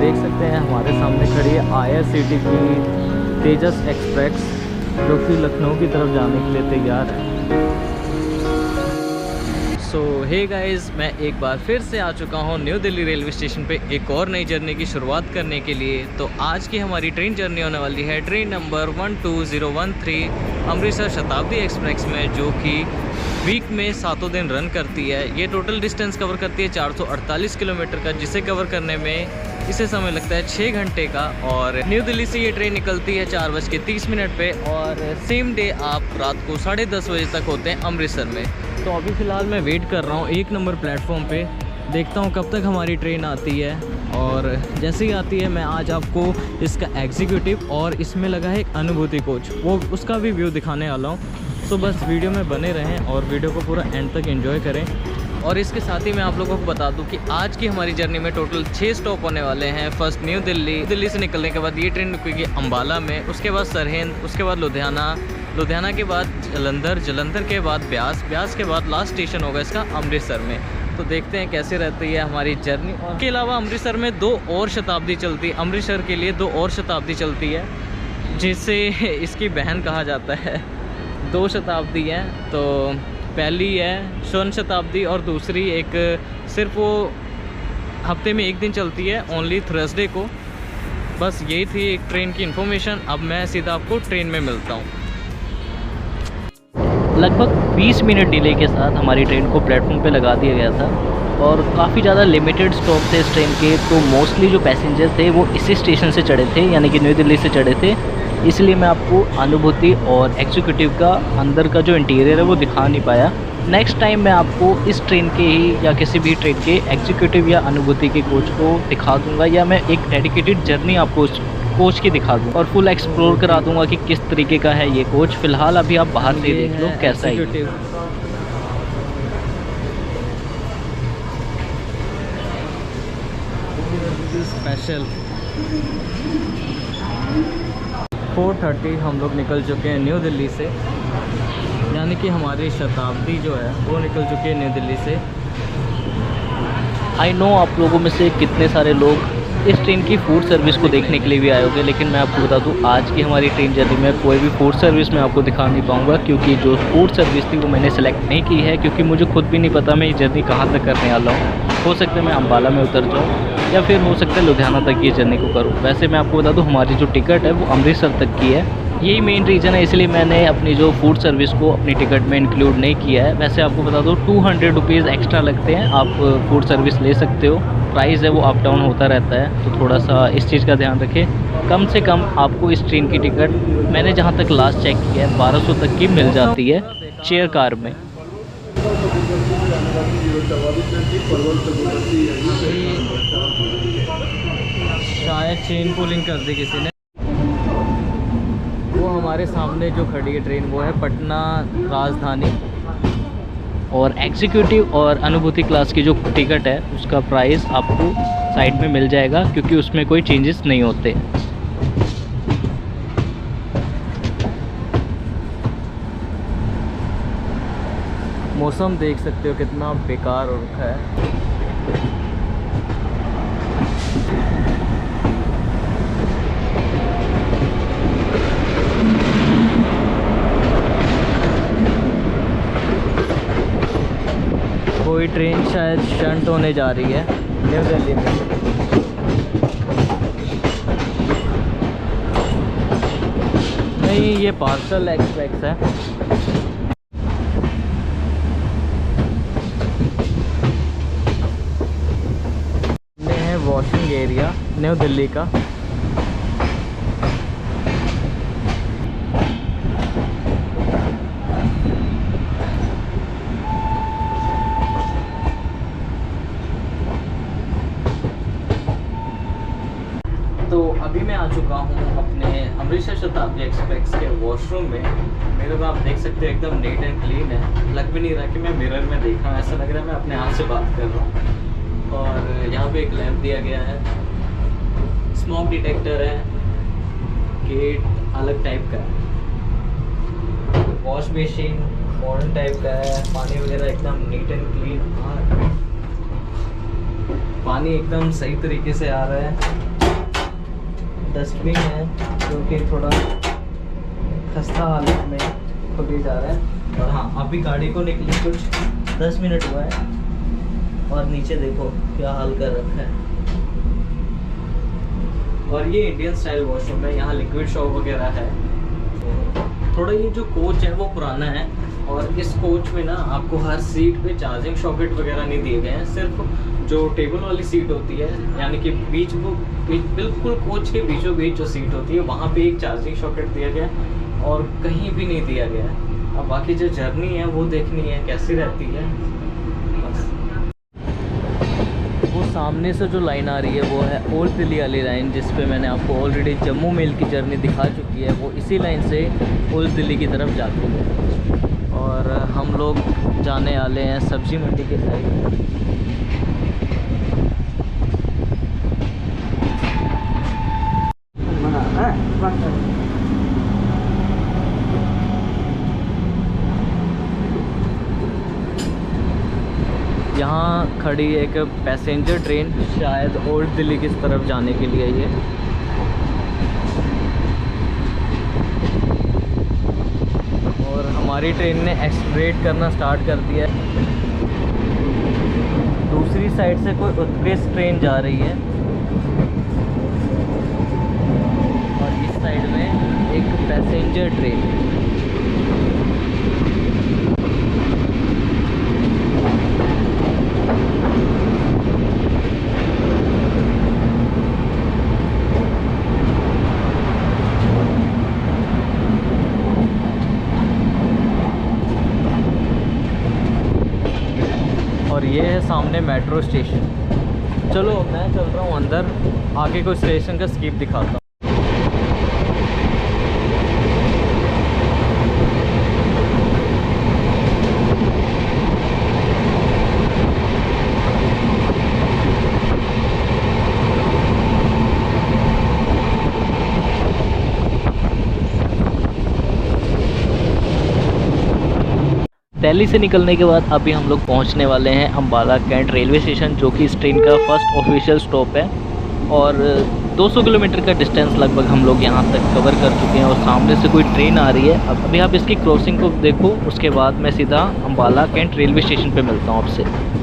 देख सकते हैं हमारे सामने खड़ी है IRCTC की तेजस एक्सप्रेस, जो कि लखनऊ की तरफ जाने के लिए तैयार है। सो हे गाइस, मैं एक बार फिर से आ चुका हूँ न्यू दिल्ली रेलवे स्टेशन पे एक और नई जर्नी की शुरुआत करने के लिए। तो आज की हमारी ट्रेन जर्नी होने वाली है train number 12013 Amritsar Shatabdi express में, जो कि वीक में 7 दिन रन करती है। ये टोटल डिस्टेंस कवर करती है 448 किलोमीटर का, जिसे कवर करने में इसे समय लगता है 6 घंटे का। और न्यू दिल्ली से ये ट्रेन निकलती है 4:30 पे और सेम डे आप रात को 10:30 बजे तक होते हैं अमृतसर में। तो अभी फ़िलहाल मैं वेट कर रहा हूँ 1 नंबर प्लेटफॉर्म पे, देखता हूँ कब तक हमारी ट्रेन आती है। और जैसे ही आती है मैं आज आपको इसका एग्जीक्यूटिव और इसमें लगा है एक अनुभूति कोच, वो उसका भी व्यू दिखाने वाला हूँ। तो बस वीडियो में बने रहें और वीडियो को पूरा एंड तक एंजॉय करें। और इसके साथ ही मैं आप लोगों को बता दूं कि आज की हमारी जर्नी में टोटल 6 स्टॉप होने वाले हैं। फर्स्ट न्यू दिल्ली से निकलने के बाद ये ट्रेन रुकेगी अम्बाला में, उसके बाद सरहिंद, उसके बाद लुधियाना के बाद जलंधर के बाद ब्यास के बाद लास्ट स्टेशन होगा इसका अमृतसर में। तो देखते हैं कैसे रहती है हमारी जर्नी। और इसके अलावा अमृतसर में 2 और शताब्दी चलती है, अमृतसर के लिए 2 और शताब्दी चलती है, जिसे इसकी बहन कहा जाता है। 2 शताब्दी हैं, तो पहली है स्वर्ण शताब्दी और दूसरी एक सिर्फ वो हफ्ते में 1 दिन चलती है, ओनली थर्सडे को। बस यही थी एक ट्रेन की इन्फॉर्मेशन। अब मैं सीधा आपको ट्रेन में मिलता हूँ। लगभग 20 मिनट डिले के साथ हमारी ट्रेन को प्लेटफॉर्म पे लगा दिया गया था और काफ़ी ज़्यादा लिमिटेड स्टॉप थे इस ट्रेन के। तो मोस्टली जो पैसेंजर थे वो इसी स्टेशन से चढ़े थे, यानी कि न्यू दिल्ली से चढ़े थे। इसलिए मैं आपको अनुभूति और एग्जीक्यूटिव का अंदर का जो इंटीरियर है वो दिखा नहीं पाया। नेक्स्ट टाइम मैं आपको इस ट्रेन के ही या किसी भी ट्रेन के एग्जीक्यूटिव या अनुभूति के कोच को दिखा दूंगा, या मैं एक डेडिकेटेड जर्नी आपको उस कोच की दिखा दूंगा और फुल एक्सप्लोर करा दूंगा कि किस तरीके का है ये कोच। फ़िलहाल अभी आप बाहर से देख लो कैसा है। स्पेशल 4:30 हम लोग निकल चुके हैं न्यू दिल्ली से, यानी कि हमारी शताब्दी जो है वो निकल चुकी है न्यू दिल्ली से। आई नो आप लोगों में से कितने सारे लोग इस ट्रेन की फूड सर्विस को देखने के लिए भी आए होंगे, लेकिन मैं आपको बता दूं आज की हमारी ट्रेन जर्नी में कोई भी फूड सर्विस मैं आपको दिखा नहीं पाऊंगा, क्योंकि जो फूड सर्विस थी वो मैंने सेलेक्ट नहीं की है, क्योंकि मुझे खुद भी नहीं पता मैं ये जर्नी कहाँ तक करने वाला हूँ। हो सकता है मैं अम्बाला में उतर जाऊँ या फिर हो सकता है लुधियाना तक ये जर्नी को करूँ। वैसे मैं आपको बता दूँ हमारी जो टिकट है वो अमृतसर तक की है, यही मेन रीज़न है, इसलिए मैंने अपनी जो फूड सर्विस को अपनी टिकट में इंक्लूड नहीं किया है। वैसे आपको बता दो 200 रुपीज़ एक्स्ट्रा लगते हैं, आप फूड सर्विस ले सकते हो। प्राइस है वो अप डाउन होता रहता है, तो थोड़ा सा इस चीज़ का ध्यान रखें। कम से कम आपको इस ट्रेन की टिकट मैंने जहाँ तक लास्ट चेक किया है 1200 तक की मिल जाती है चेयर कार में। शायद चेन पुलिंग कर दी किसी ने। वो हमारे सामने जो खड़ी है ट्रेन वो है पटना राजधानी। और एग्जीक्यूटिव और अनुभूति क्लास की जो टिकट है उसका प्राइस आपको साइड में मिल जाएगा, क्योंकि उसमें कोई चेंजेस नहीं होते। मौसम देख सकते हो कितना बेकार हो रखा है। कोई ट्रेन शायद शंट होने जा रही है न्यू दिल्ली में। नहीं, ये पार्सल एक्सप्रेस है। ये है वॉशिंग एरिया न्यू दिल्ली का। तो अभी मैं आ चुका हूँ अपने अमृतसर शताब्दी एक्सप्रेस के वॉशरूम में। मेरे को आप देख सकते हो एकदम नीट एंड क्लीन है। लग भी नहीं रहा कि मैं मिरर में देख रहा हूँ, ऐसा लग रहा है मैं अपने आप से बात कर रहा हूँ। और यहाँ पे एक लैंप दिया गया है, स्मोक डिटेक्टर है, गेट अलग टाइप का है, वॉश बेसिन मॉडर्न टाइप का है, पानी वगैरह एकदम नीट एंड क्लीन, पानी एकदम सही तरीके से आ रहा है। डस्टबिन है जो कि थोड़ा खस्ता हालत में खुले जा रहा है। और हाँ, अभी गाड़ी को निकले कुछ 10 मिनट हुआ है और नीचे देखो क्या हाल कर रखा है। और ये इंडियन स्टाइल वॉशरूम है, यहाँ लिक्विड शॉवर वगैरह है। थोड़ा ये जो कोच है वो पुराना है और इस कोच में ना आपको हर सीट पे चार्जिंग सॉकेट वगैरह नहीं दिए गए हैं। सिर्फ जो टेबल वाली सीट होती है, यानी कि बिल्कुल कोच के बीचों बीच जो सीट होती है वहाँ पे एक चार्जिंग सॉकेट दिया गया है और कहीं भी नहीं दिया गया है। अब बाकी जो जर्नी है वो देखनी है कैसी रहती है। वो सामने से जो लाइन आ रही है वो है ओल्ड दिल्ली वाली लाइन, जिस पे मैंने आपको ऑलरेडी जम्मू मेल की जर्नी दिखा चुकी है। वो इसी लाइन से ओल्ड दिल्ली की तरफ जाती है और हम लोग जाने वाले हैं सब्जी मंडी के साइड। यहाँ खड़ी एक पैसेंजर ट्रेन, शायद ओल्ड दिल्ली की तरफ जाने के लिए ये। और हमारी ट्रेन ने एक्सलरेट करना स्टार्ट कर दिया है। दूसरी साइड से कोई उत्कृष्ट ट्रेन जा रही है और इस साइड में एक पैसेंजर ट्रेन। और ये है सामने मेट्रो स्टेशन। चलो मैं चल रहा हूँ अंदर, आगे कोई स्टेशन का स्किप दिखाता हूँ। दिल्ली से निकलने के बाद अभी हम लोग पहुंचने वाले हैं अम्बाला कैंट रेलवे स्टेशन, जो कि इस ट्रेन का फर्स्ट ऑफिशियल स्टॉप है। और 200 किलोमीटर का डिस्टेंस लगभग हम लोग यहां तक कवर कर चुके हैं और सामने से कोई ट्रेन आ रही है। अभी आप इसकी क्रॉसिंग को देखो, उसके बाद मैं सीधा अम्बाला कैंट रेलवे स्टेशन पर मिलता हूँ आपसे।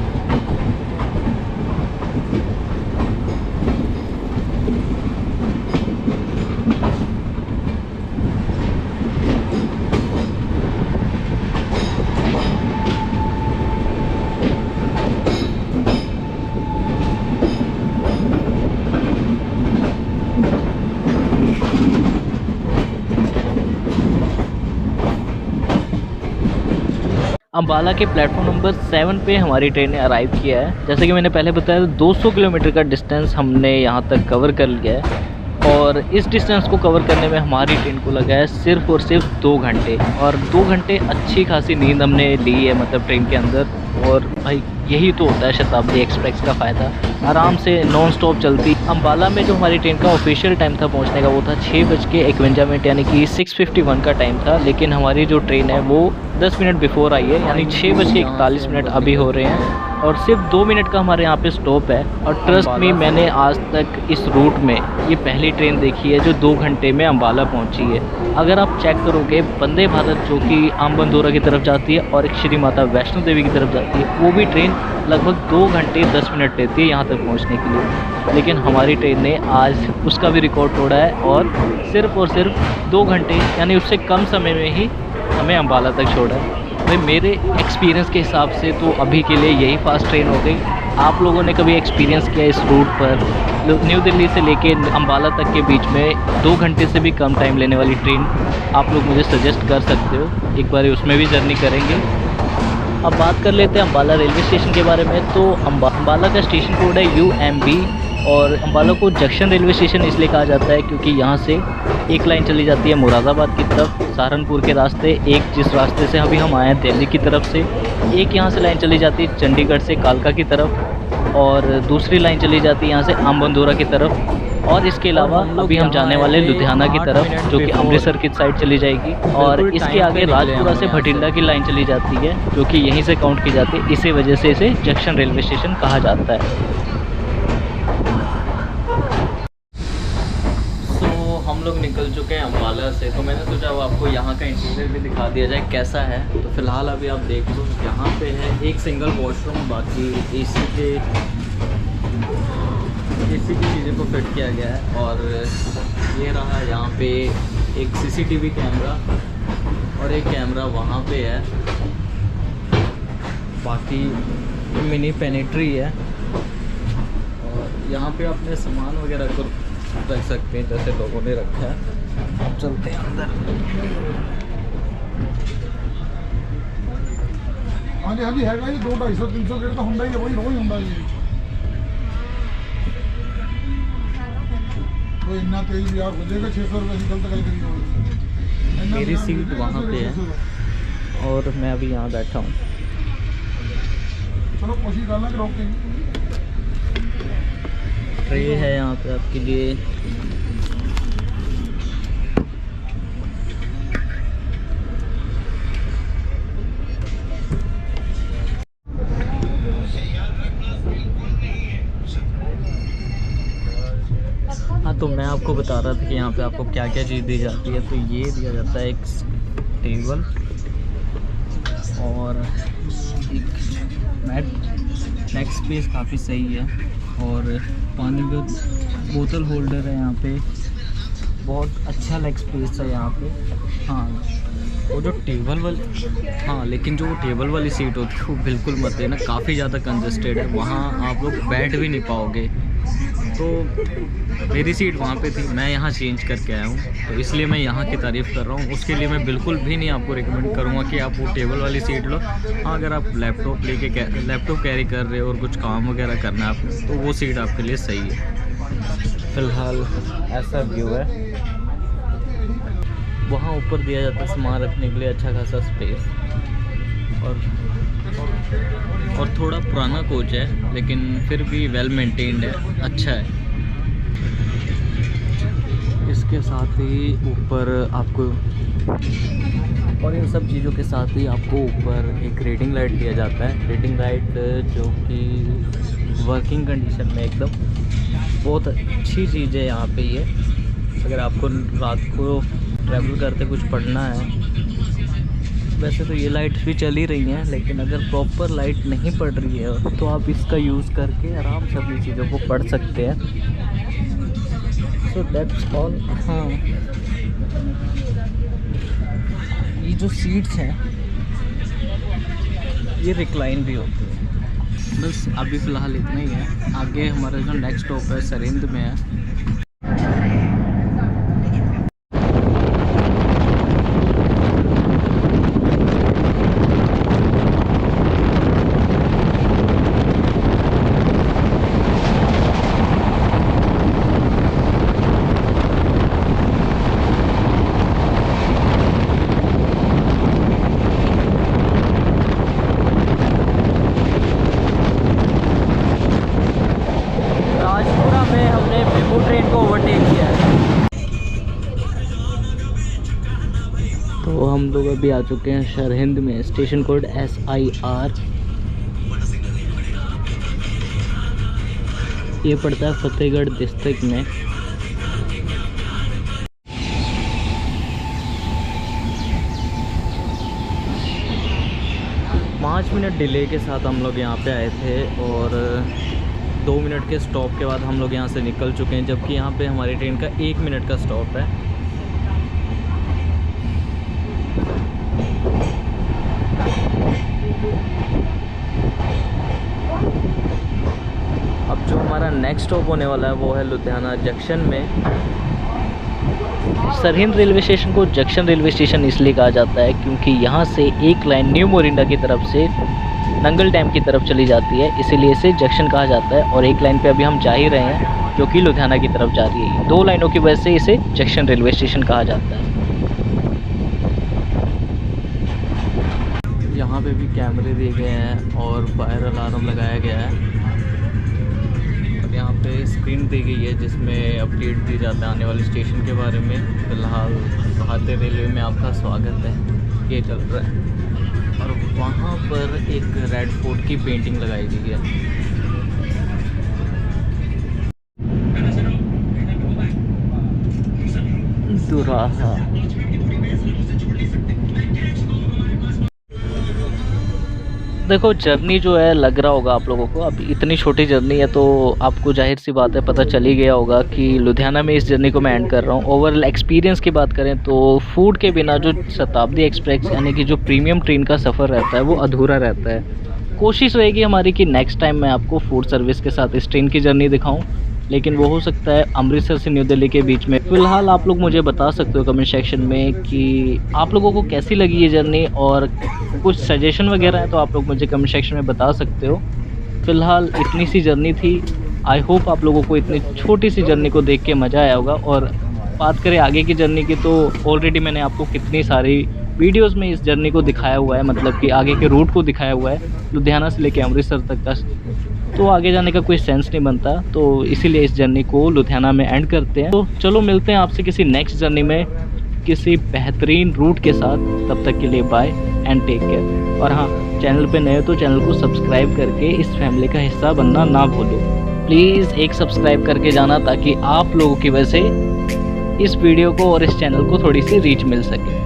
अम्बाला के प्लेटफॉर्म नंबर 7 पे हमारी ट्रेन ने अराइव किया है। जैसे कि मैंने पहले बताया, 200 किलोमीटर का डिस्टेंस हमने यहाँ तक कवर कर लिया है और इस डिस्टेंस को कवर करने में हमारी ट्रेन को लगा है सिर्फ और सिर्फ 2 घंटे। और 2 घंटे अच्छी खासी नींद हमने ली है, मतलब ट्रेन के अंदर। और भाई यही तो होता है शताब्दी एक्सप्रेस का फ़ायदा, आराम से नॉन स्टॉप चलती। अम्बाला में जो हमारी ट्रेन का ऑफिशियल टाइम था पहुंचने का, वो था 6:51, यानी कि 6:51 का टाइम था। लेकिन हमारी जो ट्रेन है वो 10 मिनट बिफोर आई है, यानी 6:41 अभी हो रहे हैं और सिर्फ 2 मिनट का हमारे यहाँ पे स्टॉप है। और ट्रस्ट मी, मैंने आज तक इस रूट में ये पहली ट्रेन देखी है जो 2 घंटे में अम्बाला पहुँची है। अगर आप चेक करोगे, वंदे भारत जो कि आमबंदोरा की तरफ जाती है और एक श्री माता वैष्णो देवी की तरफ जाती है, वो भी ट्रेन लगभग 2 घंटे 10 मिनट लेती है यहाँ तक पहुँचने के लिए। लेकिन हमारी ट्रेन ने आज उसका भी रिकॉर्ड तोड़ा है और सिर्फ 2 घंटे यानी उससे कम समय में ही हमें अम्बाला तक छोड़ा है। भाई मेरे एक्सपीरियंस के हिसाब से तो अभी के लिए यही फास्ट ट्रेन हो गई। आप लोगों ने कभी एक्सपीरियंस किया इस रूट पर? न्यू दिल्ली से लेके अम्बाला तक के बीच में 2 घंटे से भी कम टाइम लेने वाली ट्रेन आप लोग मुझे सजेस्ट कर सकते हो, एक बार उसमें भी जर्नी करेंगे। अब बात कर लेते हैं अम्बाला रेलवे स्टेशन के बारे में। तो अम्बाला का स्टेशन कोड है UMB और अम्बाला को जंक्शन रेलवे स्टेशन इसलिए कहा जाता है क्योंकि यहाँ से एक लाइन चली जाती है मुरादाबाद की तरफ सहारनपुर के रास्ते, एक जिस रास्ते से अभी हम आए हैं दिल्ली की तरफ से, एक यहाँ से लाइन चली जाती है चंडीगढ़ से कालका की तरफ और दूसरी लाइन चली जाती है यहाँ से आमबंदोरा की तरफ। और इसके अलावा अभी हम जाने वाले लुधियाना की तरफ जो कि अमृतसर की साइड चली जाएगी और इसके आगे राजपुरा से भटिंडा की लाइन चली जाती है जो कि यहीं से काउंट की जाती है। इसी वजह से इसे जंक्शन रेलवे स्टेशन कहा जाता है। लोग निकल चुके हैं अम्बाला से, तो मैंने सोचा वो आपको यहाँ का इंटीरियर भी दिखा दिया जाए कैसा है। तो फ़िलहाल अभी आप देख लो, यहाँ पे है एक सिंगल वॉशरूम, बाकी एसी की चीज़ों को फिट किया गया है। और ये रहा यहाँ पे एक CCTV कैमरा और एक कैमरा वहाँ पे है। बाकी मिनी पेनिट्री है और यहाँ पे अपने सामान वगैरह को रख सकते हैं जैसे लोगों ने रखा है। अब चलते हैं अंदर। हाँ जी हाँ जी हैगा जी 200-250-300 गेट तो होंगे ही, वही रोज होंगे जी। तो इतना तेज भी आप हो जाएगा 600 रुपये निकलता कहीं। मेरी सीट वहाँ पे है और मैं अभी यहाँ बैठा हूँ। चलो कोशिश करना कि रोक ट्रे है यहाँ पे आपके लिए। हाँ, तो मैं आपको बता रहा था कि यहाँ पे आपको क्या क्या चीज़ दी जाती है। तो ये दिया जाता है एक टेबल और एक मैट। नेक स्पेस काफ़ी सही है और पानी का बोतल होल्डर है यहाँ पे। बहुत अच्छा लेग स्पेस है यहाँ पे। हाँ, वो जो टेबल वाली, हाँ लेकिन जो वो टेबल वाली सीट होती है वो बिल्कुल मत देना, काफ़ी ज़्यादा कंजस्टेड है, वहाँ आप लोग बैठ भी नहीं पाओगे। तो मेरी सीट वहाँ पे थी, मैं यहाँ चेंज करके आया हूँ, तो इसलिए मैं यहाँ की तारीफ़ कर रहा हूँ। उसके लिए मैं बिल्कुल भी नहीं आपको रिकमेंड करूँगा कि आप वो टेबल वाली सीट लो। हाँ, अगर आप लैपटॉप कैरी कर रहे हो और कुछ काम वगैरह करना है आपको, तो वो सीट आपके लिए सही है। फ़िलहाल ऐसा व्यू है। वहाँ ऊपर दिया जाता है सामान रखने के लिए अच्छा खासा स्पेस, और थोड़ा पुराना कोच है लेकिन फिर भी वेल मेंटेन्ड है, अच्छा है। इसके साथ ही ऊपर आपको, और इन सब चीज़ों के साथ ही आपको ऊपर एक रीडिंग लाइट दिया जाता है। रीडिंग लाइट जो कि वर्किंग कंडीशन में एकदम बहुत अच्छी चीज़ है यहाँ पे ये। अगर आपको रात को ट्रैवल करते कुछ पढ़ना है, वैसे तो ये लाइट्स भी चल ही रही हैं, लेकिन अगर प्रॉपर लाइट नहीं पड़ रही है तो आप इसका यूज़ करके आराम से अपनी चीज़ों को पढ़ सकते हैं। So that's all. हाँ, ये जो सीट्स हैं ये रिक्लाइन भी होती है। बस अभी फ़िलहाल इतना ही है। आगे हमारा जो नेक्स्ट स्टॉप है सरिंद में है। तो हम लोग अभी आ चुके हैं सरहिंद में, स्टेशन कोड SIR। ये पड़ता है फतेहगढ़ डिस्ट्रिक्ट में। पाँच मिनट डिले के साथ हम लोग यहाँ पे आए थे और 2 मिनट के स्टॉप के बाद हम लोग यहाँ से निकल चुके हैं, जबकि यहाँ पे हमारी ट्रेन का 1 मिनट का स्टॉप है। अब जो हमारा नेक्स्ट स्टॉप होने वाला है वो है लुधियाना जंक्शन में। सरहिंद रेलवे स्टेशन को जंक्शन रेलवे स्टेशन इसलिए कहा जाता है क्योंकि यहाँ से एक लाइन न्यू मोरिंडा की तरफ से नंगल डैम की तरफ चली जाती है, इसीलिए इसे जंक्शन कहा जाता है। और एक लाइन पे अभी हम जा ही रहे हैं जो कि लुधियाना की तरफ जा रही है। 2 लाइनों की वजह से इसे जंक्शन रेलवे स्टेशन कहा जाता है। यहाँ पे भी कैमरे दिए गए हैं और फायर अलार्म लगाया गया है। और यहाँ पे स्क्रीन दी गई है जिसमें अपडेट दी जाता है आने वाले स्टेशन के बारे में। फ़िलहाल भारतीय रेलवे में आपका स्वागत है, ये चल रहा है। और वहाँ पर एक रेड फोर्ट की पेंटिंग लगाई गई है। दुराहा। देखो जर्नी जो है लग रहा होगा आप लोगों को, अब इतनी छोटी जर्नी है तो आपको जाहिर सी बात है पता चल ही गया होगा कि लुधियाना में इस जर्नी को मैं एंड कर रहा हूँ। ओवरऑल एक्सपीरियंस की बात करें तो फूड के बिना जो शताब्दी एक्सप्रेस यानी कि जो प्रीमियम ट्रेन का सफ़र रहता है वो अधूरा रहता है। कोशिश रहेगी हमारी कि नेक्स्ट टाइम मैं आपको फूड सर्विस के साथ इस ट्रेन की जर्नी दिखाऊं, लेकिन वो हो सकता है अमृतसर से न्यू दिल्ली के बीच में। फ़िलहाल आप लोग मुझे बता सकते हो कमेंट सेक्शन में कि आप लोगों को कैसी लगी ये जर्नी, और कुछ सजेशन वगैरह है तो आप लोग मुझे कमेंट सेक्शन में बता सकते हो। फ़िलहाल इतनी सी जर्नी थी। आई होप आप लोगों को इतनी छोटी सी जर्नी को देख के मज़ा आया होगा। और बात करें आगे की जर्नी की तो ऑलरेडी मैंने आपको कितनी सारी वीडियोस में इस जर्नी को दिखाया हुआ है, मतलब कि आगे के रूट को दिखाया हुआ है लुधियाना से लेके अमृतसर तक का। तो आगे जाने का कोई सेंस नहीं बनता, तो इसीलिए इस जर्नी को लुधियाना में एंड करते हैं। तो चलो मिलते हैं आपसे किसी नेक्स्ट जर्नी में किसी बेहतरीन रूट के साथ। तब तक के लिए बाय एंड टेक केयर। और हाँ, चैनल पे नए हो तो चैनल को सब्सक्राइब करके इस फैमिली का हिस्सा बनना ना भूलो। प्लीज़ एक सब्सक्राइब करके जाना ताकि आप लोगों की वजह से इस वीडियो को और इस चैनल को थोड़ी सी रीच मिल सके।